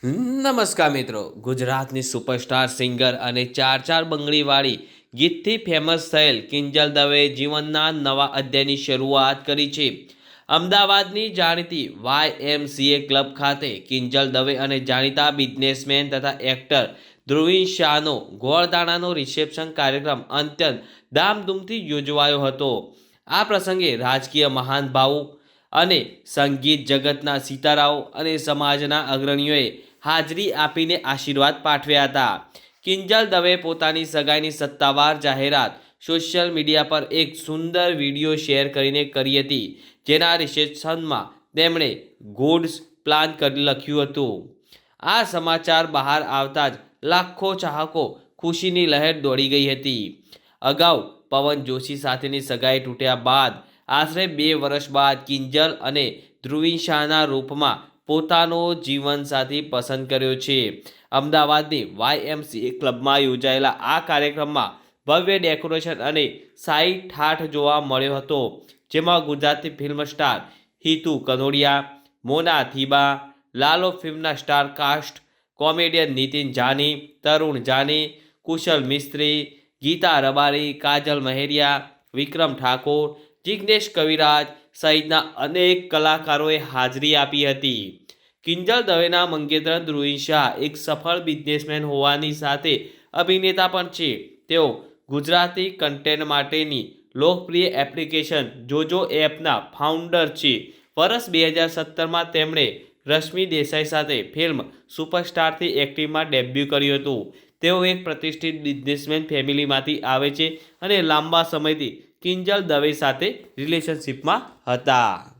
નમસ્કાર મિત્રો, ગુજરાતની સુપરસ્ટાર સિંગર અને ચાર બંગડીવાળી ગીતથી ફેમસ થયેલ કિંજલ દવે જીવનના નવા અધ્યાયની શરૂઆત કરી છે. અમદાવાદની જાણીતી YMCA ક્લબ ખાતે કિંજલ દવે અને જાણીતા બિઝનેસમેન તથા એક્ટર ધ્રુવીન શાહનો ગોળદાણાનો રિસેપ્શન કાર્યક્રમ અત્યંત ધામધૂમથી યોજવાયો હતો. આ પ્રસંગે રાજકીય મહાન ભાવો અને સંગીત જગતના સિતારાઓ અને સમાજના અગ્રણીઓએ હાજરી આપીને આશીર્વાદ પાઠવ્યા હતા. કિંજલ દવે પોતાની સગાઈની સત્તાવાર જાહેરાત સોશિયલ મીડિયા પર એક સુંદર વિડીયો શેર કરીને કરી હતી, જેના રિસેપ્શનમાં તેમણે ગુડ્સ પ્લાન લખ્યું હતું. આ સમાચાર બહાર આવતા જ લાખો ચાહકો ખુશીની લહેર દોડી ગઈ હતી. અગાઉ પવન જોશી સાથેની સગાઈ તૂટ્યા બાદ આશરે 2 વર્ષ બાદ કિંજલ અને ધ્રુવીન શાહના રૂપમાં પોતાનો જીવનસાથી પસંદ કર્યો છે. અમદાવાદની YMCA ક્લબમાં યોજાયેલા આ કાર્યક્રમમાં ભવ્ય ડેકોરેશન અને શાહી ઠાઠ જોવા મળ્યો હતો, જેમાં ગુજરાતી ફિલ્મ સ્ટાર હિતુ કનોડિયા, મોના થીબા, લાલો ફિલ્મના star cast, comedian Nitin Jani, Tarun Jani, Kushal Mistry, Geeta Rabari, Kajal Maheria, Vikram Thakor, Jignesh Kaviraj સહિતના અનેક કલાકારોએ હાજરી આપી હતી. કિંજલ દવેના મંગેતર ધ્રુવીન શાહ એક સફળ બિઝનેસમેન હોવાની સાથે અભિનેતા પણ છે. તેઓ ગુજરાતી કન્ટેન્ટ માટેની લોકપ્રિય એપ્લિકેશન જોજો એપના ફાઉન્ડર છે. વર્ષ 2017માં તેમણે રશ્મિ દેસાઈ સાથે ફિલ્મ સુપરસ્ટારથી એક્ટિંગમાં ડેબ્યુ કર્યું હતું. તેઓ એક પ્રતિષ્ઠિત બિઝનેસમેન ફેમિલીમાંથી આવે છે અને લાંબા સમયથી કિંજલ દવે સાથે રિલેશનશિપમાં હતા.